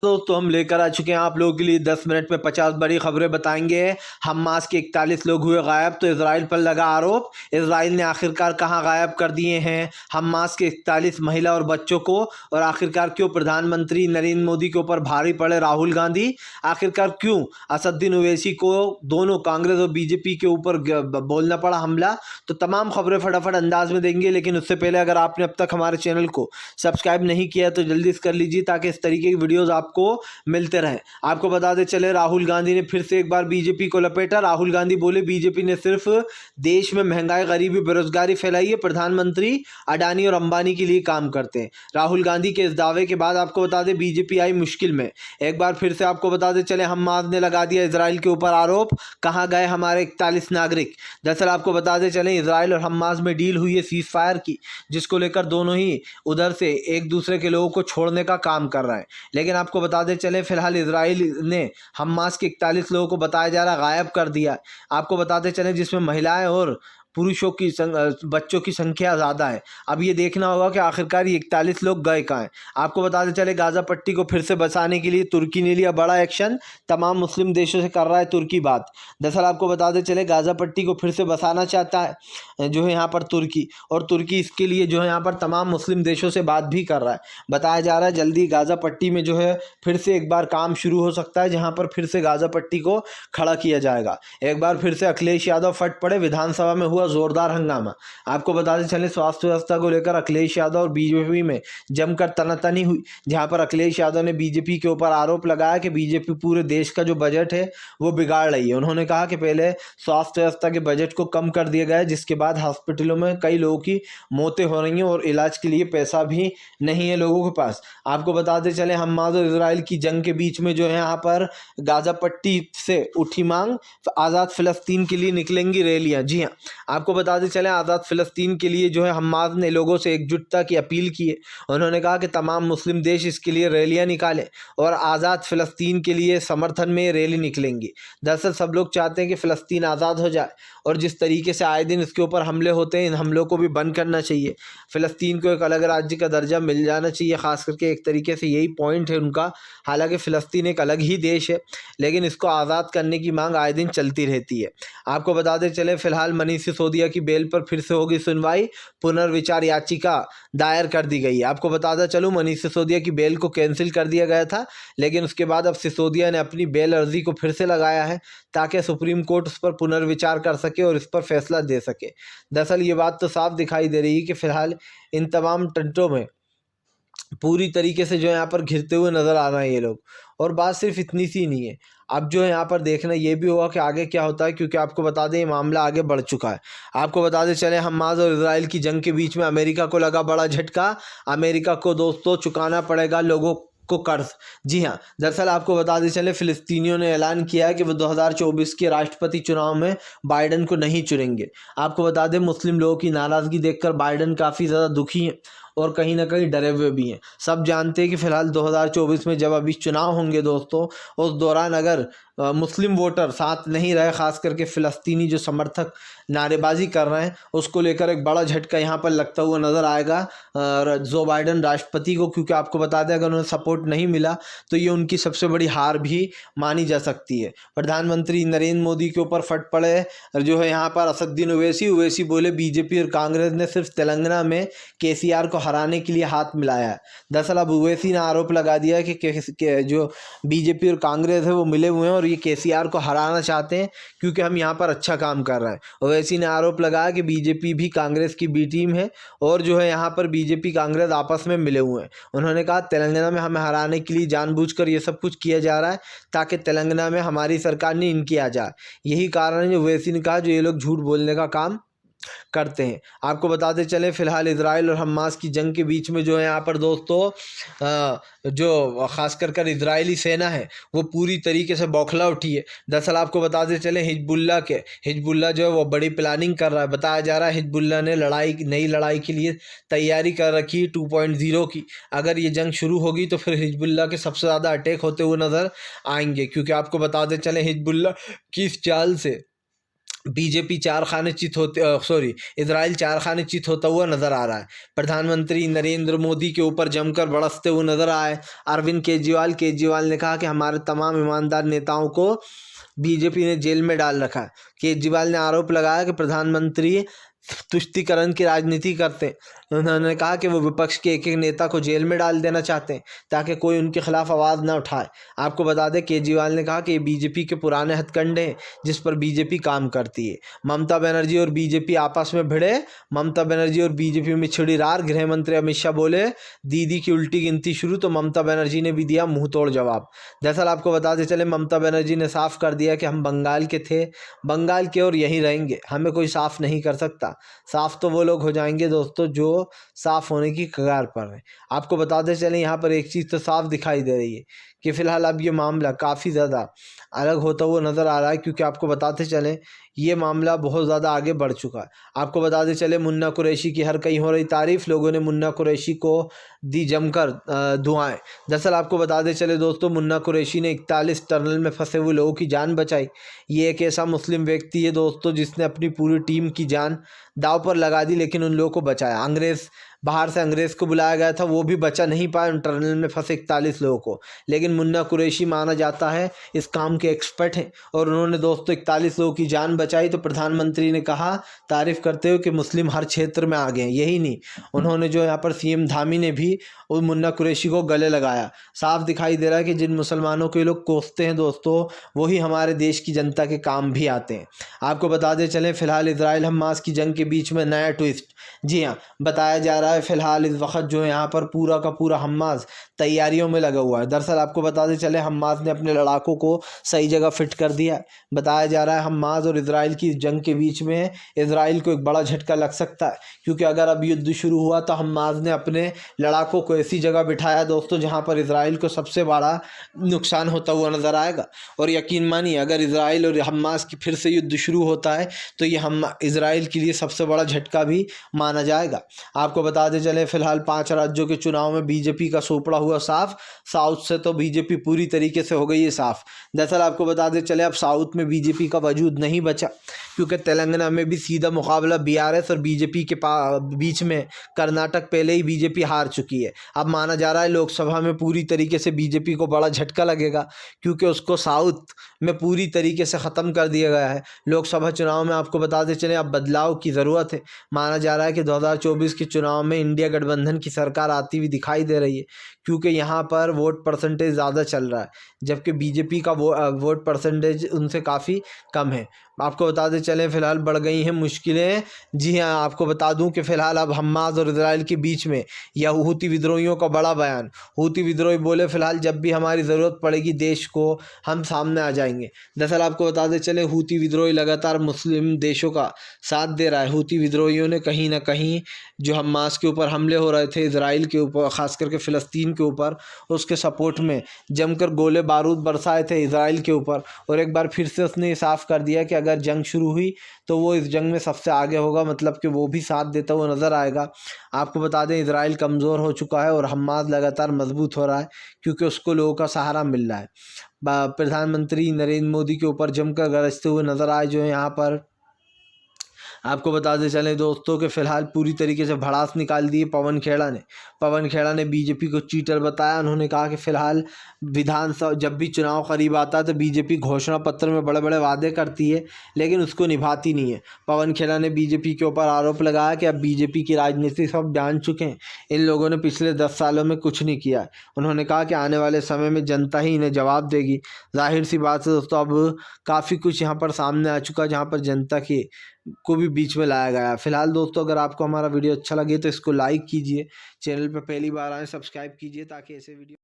दोस्तों हम लेकर आ चुके हैं आप लोगों के लिए 10 मिनट में 50 बड़ी खबरें बताएंगे। हमास के 41 लोग हुए गायब तो इसराइल पर लगा आरोप। इसराइल ने आखिरकार कहां गायब कर दिए हैं हमास के 41 महिला और बच्चों को, और आखिरकार क्यों प्रधानमंत्री नरेंद्र मोदी के ऊपर भारी पड़े राहुल गांधी, आखिरकार क्यों असदुद्दीन ओवैसी को दोनों कांग्रेस और बीजेपी के ऊपर बोलना पड़ा हमला। तो तमाम खबरें फटाफट अंदाज में देंगे, लेकिन उससे पहले अगर आपने अब तक हमारे चैनल को सब्सक्राइब नहीं किया तो जल्दी से कर लीजिए ताकि इस तरीके की वीडियोस आपको मिलते रहे। आपको बताते चले राहुल गांधी ने फिर से एक बार बीजेपी को लपेटा। राहुल गांधी बोले बीजेपी ने सिर्फ देश में महंगाई, गरीबी, बेरोजगारी फैलाई है, प्रधानमंत्री अडानी और अंबानी के लिए काम करते हैं। राहुल गांधी के इस दावे के बाद आपको बता दें बीजेपी आई मुश्किल में। एक बार फिर से आपको बताते चले हमास ने लगा दिया इसराइल के ऊपर आरोप। कहाँ गए हमारे 41 नागरिक। दरअसल आपको बताते चले इसराइल और हमास में डील हुई है सीज फायर की, जिसको लेकर दोनों ही उधर से एक दूसरे के लोगों को छोड़ने का काम कर रहे हैं। लेकिन आपको बताते चले फिलहाल इसराइल ने हमास के 41 लोगों को बताया जा रहा गायब कर दिया। आपको बताते चले जिसमें महिलाएं और पुरुषों की बच्चों की संख्या ज़्यादा है। अब ये देखना होगा कि आखिरकार ये 41 लोग गए कहाँ हैं। आपको बताते चले गाज़ा पट्टी को फिर से बसाने के लिए तुर्की ने लिया बड़ा एक्शन। तमाम मुस्लिम देशों से कर रहा है तुर्की बात। दरअसल आपको बताते चले गाज़ा पट्टी को फिर से बसाना चाहता है जो है यहाँ पर तुर्की, और तुर्की इसके लिए जो है यहाँ पर तमाम मुस्लिम देशों से बात भी कर रहा है। बताया जा रहा है जल्दी गाज़ा पट्टी में जो है फिर से एक बार काम शुरू हो सकता है, जहाँ पर फिर से गाज़ा पट्टी को खड़ा किया जाएगा। एक बार फिर से अखिलेश यादव फट पड़े, विधानसभा में हुआ जोरदार हंगामा। आपको बताते चले स्वास्थ्य व्यवस्था को लेकर अखिलेश यादव और बीजेपी में जमकर तनातनी हुई, जहां पर अखिलेश यादव ने बीजेपी के ऊपर आरोप लगाया कि बीजेपी पूरे देश का जो बजट है वो बिगाड़ रही है। उन्होंने कहा कि पहले स्वास्थ्य व्यवस्था के बजट को कम कर दिया गया है, जिसके बाद हॉस्पिटलों में कई लोगों की मौतें हो रही हैं और इलाज के लिए पैसा भी नहीं है लोगों के पास। आपको बताते चले हमास और इसराइल की जंग के बीच में जो है यहाँ पर गाजा पट्टी से उठी मांग, आज़ाद फिलिस्तीन के लिए निकलेंगी रैलियां। जी हाँ, आपको बताते चले आज़ाद फिलिस्तीन के लिए जो है हमास ने लोगों से एकजुटता की अपील की है। उन्होंने कहा कि तमाम मुस्लिम देश इसके लिए रैलियां निकालें और आज़ाद फिलिस्तीन के लिए समर्थन में रैली निकलेंगी। दरअसल सब लोग चाहते हैं कि फ़लस्तीन आज़ाद हो जाए, और जिस तरीके से आए दिन इसके ऊपर हमले होते हैं इन हमलों को भी बंद करना चाहिए। फ़लस्तीन को एक अलग राज्य का दर्जा मिल जाना चाहिए, ख़ास करके एक तरीके से यही पॉइंट है उनका। हालांकि फ़लस्तीन एक अलग ही देश है, लेकिन इसको आज़ाद करने की मांग आए दिन चलती रहती है। आपको बताते चले फिलहाल मनीष सिसोदिया की बेल पर फिर से होगी सुनवाई, पुनर्विचार याचिका दायर कर दी गई है। आपको बताता चलूँ मनीष सिसोदिया की बेल को कैंसिल कर दिया गया था, लेकिन उसके बाद अब सिसोदिया ने अपनी बेल अर्जी को फिर से लगाया है ताकि सुप्रीम कोर्ट उस पर पुनर्विचार कर सके और इस पर फैसला दे सके। दरअसल ये बात तो साफ दिखाई दे रही है कि फिलहाल इन तमाम टंटों में पूरी तरीके से जो है यहाँ पर घिरते हुए नज़र आ रहे हैं ये लोग। और बात सिर्फ इतनी सी नहीं है, अब जो है यहाँ पर देखना ये भी होगा कि आगे क्या होता है, क्योंकि आपको बता दें ये मामला आगे बढ़ चुका है। आपको बताते चले हमास और इसराइल की जंग के बीच में अमेरिका को लगा बड़ा झटका। अमेरिका को दोस्तों चुकाना पड़ेगा लोगों को कर्ज। जी हाँ, दरअसल आपको बताते चले फिलिस्तीनियों ने ऐलान किया है कि वो 2024 के राष्ट्रपति चुनाव में बाइडन को नहीं चुनेंगे। आपको बता दें मुस्लिम लोगों की नाराज़गी देखकर बाइडन काफ़ी ज़्यादा दुखी हैं और कहीं ना कहीं डरे हुए भी हैं। सब जानते हैं कि फ़िलहाल 2024 में जब अभी चुनाव होंगे दोस्तों, उस दौरान अगर मुस्लिम वोटर साथ नहीं रहे, ख़ास करके फ़लस्तीनी जो समर्थक नारेबाजी कर रहे हैं, उसको लेकर एक बड़ा झटका यहाँ पर लगता हुआ नज़र आएगा जो बाइडन राष्ट्रपति को। क्योंकि आपको बता दें अगर उन्हें सपोर्ट नहीं मिला तो ये उनकी सबसे बड़ी हार भी मानी जा सकती है। प्रधानमंत्री नरेंद्र मोदी के ऊपर फट पड़े जो है यहाँ पर असदुद्दीन ओवैसी बोले बीजेपी और कांग्रेस ने सिर्फ तेलंगाना में केसीआर को हराने के लिए हाथ मिलाया है। दरअसल अब ओवैसी ने आरोप लगा दिया कि जो बीजेपी और कांग्रेस है वो मिले हुए हैं और ये केसीआर को हराना चाहते हैं क्योंकि हम यहाँ पर अच्छा काम कर रहे हैं। ओवैसी ने आरोप लगाया कि बीजेपी भी कांग्रेस की बी टीम है और जो है यहाँ पर बीजेपी कांग्रेस आपस में मिले हुए हैं। उन्होंने कहा तेलंगाना में हमें हराने के लिए जानबूझकर ये सब कुछ किया जा रहा है ताकि तेलंगाना में हमारी सरकार नहीं इनकी आ जाए। यही कारण है ओवैसी ने कहा जो ये लोग झूठ बोलने का काम करते हैं। आपको बताते चले फिलहाल इजराइल और हमास की जंग के बीच में जो है यहाँ पर दोस्तों जो खास कर इजरायली सेना है वो पूरी तरीके से बौखला उठी है। दरअसल आपको बताते चले हिजबुल्ला जो है वो बड़ी प्लानिंग कर रहा है। बताया जा रहा है हिजबुल्ला ने नई लड़ाई के लिए तैयारी कर रखी है 2.0 की। अगर ये जंग शुरू होगी तो फिर हिजबुल्ला के सबसे ज़्यादा अटैक होते हुए नज़र आएंगे, क्योंकि आपको बताते चले हिजबुल्ला की इस चाल से बीजेपी चार खाने चित होते इजराइल चार खाने चित होता हुआ नजर आ रहा है। प्रधानमंत्री नरेंद्र मोदी के ऊपर जमकर बरसते हुए नजर आए। अरविंद केजरीवाल ने कहा कि हमारे तमाम ईमानदार नेताओं को बीजेपी ने जेल में डाल रखा है। केजरीवाल ने आरोप लगाया कि प्रधानमंत्री तुष्टीकरण की राजनीति करते हैं। उन्होंने कहा कि वो विपक्ष के एक एक नेता को जेल में डाल देना चाहते हैं ताकि कोई उनके खिलाफ आवाज़ ना उठाए। आपको बता दें, केजरीवाल ने कहा कि ये बीजेपी के पुराने हथकंडे हैं जिस पर बीजेपी काम करती है। ममता बनर्जी और बीजेपी आपस में भिड़े, ममता बनर्जी और बीजेपी में छिड़ी रार। गृह मंत्री अमित शाह बोले दीदी की उल्टी गिनती शुरू, तो ममता बनर्जी ने भी दिया मुंह तोड़ जवाब। दरअसल आपको बताते चले, ममता बनर्जी ने साफ कर दिया कि हम बंगाल के थे, बंगाल के और यहीं रहेंगे, हमें कोई साफ नहीं कर सकता। साफ तो वो लोग हो जाएंगे दोस्तों जो साफ होने की कगार पर है। आपको बताते चलें, यहाँ पर एक चीज़ तो साफ दिखाई दे रही है कि फ़िलहाल अब ये मामला काफ़ी ज़्यादा अलग होता हुआ नज़र आ रहा है, क्योंकि आपको बताते चलें ये मामला बहुत ज़्यादा आगे बढ़ चुका है। आपको बताते चले, मुन्ना कुरैशी की हर कहीं हो रही तारीफ़, लोगों ने मुन्ना कुरैशी को दी जमकर दुआएं। दरअसल आपको बताते चले दोस्तों, मुन्ना कुरैशी ने 41 टनल में फंसे हुए लोगों की जान बचाई। ये एक ऐसा मुस्लिम व्यक्ति है दोस्तों जिसने अपनी पूरी टीम की जान दाव पर लगा दी, लेकिन उन लोगों को बचाया। बाहर से अंग्रेज़ को बुलाया गया था, वो भी बचा नहीं पाया उन टनल में फंसे 41 लोगों को। लेकिन मुन्ना कुरैशी माना जाता है इस काम के एक्सपर्ट हैं, और उन्होंने दोस्तों 41 लोगों की जान बचाई। तो प्रधानमंत्री ने कहा तारीफ़ करते हुए कि मुस्लिम हर क्षेत्र में आ गए हैं। यही नहीं, उन्होंने जो यहाँ पर सीएम धामी ने भी उस मुन्ना कुरैशी को गले लगाया। साफ दिखाई दे रहा है कि जिन मुसलमानों को ये लोग कोसते हैं दोस्तों, वही हमारे देश की जनता के काम भी आते हैं। आपको बताते चलें, फ़िलहाल इजराइल हमास की जंग के बीच में नया ट्विस्ट। जी हाँ, बताया जा रहा है फ़िलहाल इस वक्त जो है यहाँ पर पूरा का पूरा हमास तैयारियों में लगा हुआ है। दरअसल आपको बताते चले, हमास ने अपने लड़ाकों को सही जगह फिट कर दिया है। बताया जा रहा है हमास और इजराइल की जंग के बीच में इजराइल को एक बड़ा झटका लग सकता है, क्योंकि अगर अब युद्ध शुरू हुआ तो हमास ने अपने लड़ाकों को ऐसी जगह बिठाया दोस्तों जहाँ पर इजराइल को सबसे बड़ा नुकसान होता हुआ नज़र आएगा। और यकीन मानिए, अगर इजराइल और हमास की फिर से युद्ध शुरू होता है तो ये इजराइल के लिए सबसे बड़ा झटका भी माना जाएगा। आपको बताते चले, फिलहाल 5 राज्यों के चुनाव में बीजेपी का सोपड़ा हुआ साफ। साउथ से तो बीजेपी पूरी तरीके से हो गई है साफ। दरअसल आपको बताते चले, अब साउथ में बीजेपी का वजूद नहीं बचा, क्योंकि तेलंगाना में भी सीधा मुकाबला बीआरएस और बीजेपी के बीच में। कर्नाटक पहले ही बीजेपी हार चुकी है। अब माना जा रहा है लोकसभा में पूरी तरीके से बीजेपी को बड़ा झटका लगेगा, क्योंकि उसको साउथ में पूरी तरीके से ख़त्म कर दिया गया है। लोकसभा चुनाव में आपको बताते चले, अब बदलाव की ज़रूरत है। माना जा रहा है कि 2024 के चुनाव में इंडिया गठबंधन की सरकार आती हुई दिखाई दे रही है, क्योंकि यहाँ पर वोट परसेंटेज ज़्यादा चल रहा है, जबकि बीजेपी का वोट परसेंटेज उनसे काफ़ी कम है। आपको बताते चलें, फ़िलहाल बढ़ गई हैं मुश्किलें। जी हाँ, आपको बता दूं कि फ़िलहाल अब हमास और इजराइल के बीच में यह हूती विद्रोहियों का बड़ा बयान। हूती विद्रोही बोले फ़िलहाल जब भी हमारी ज़रूरत पड़ेगी देश को, हम सामने आ जाएंगे। दरअसल आपको बताते चले, हूती विद्रोही लगातार मुस्लिम देशों का साथ दे रहा है। हूती विद्रोहियों ने कहीं ना कहीं जो हमास के ऊपर हमले हो रहे थे, इजराइल के ऊपर, ख़ास करके फ़लस्तीन के ऊपर, उसके सपोर्ट में जमकर गोले बारूद बरसाए थे इजराइल के ऊपर। और एक बार फिर से उसने साफ कर दिया कि अगर जंग शुरू हुई तो वो इस जंग में सबसे आगे होगा, मतलब कि वो भी साथ देता हुआ नज़र आएगा। आपको बता दें, इजराइल कमज़ोर हो चुका है और हमास लगातार मजबूत हो रहा है, क्योंकि उसको लोगों का सहारा मिल रहा है। प्रधानमंत्री नरेंद्र मोदी के ऊपर जमकर गरजते हुए नज़र आए जो है यहाँ पर। आपको बताते चलें दोस्तों कि फ़िलहाल पूरी तरीके से भड़ास निकाल दी पवन खेड़ा ने बीजेपी को चीटर बताया। उन्होंने कहा कि फ़िलहाल विधानसभा जब भी चुनाव करीब आता है तो बीजेपी घोषणा पत्र में बड़े बड़े वादे करती है, लेकिन उसको निभाती नहीं है। पवन खेड़ा ने बीजेपी के ऊपर आरोप लगाया कि अब बीजेपी की राजनीति सब जान चुके हैं, इन लोगों ने पिछले 10 सालों में कुछ नहीं किया है। उन्होंने कहा कि आने वाले समय में जनता ही इन्हें जवाब देगी। जाहिर सी बात है दोस्तों, अब काफ़ी कुछ यहाँ पर सामने आ चुका है जहाँ पर जनता को भी बीच में लाया गया है। फिलहाल दोस्तों, अगर आपको हमारा वीडियो अच्छा लगे तो इसको लाइक कीजिए, चैनल पर पहली बार आए सब्सक्राइब कीजिए, ताकि ऐसे वीडियो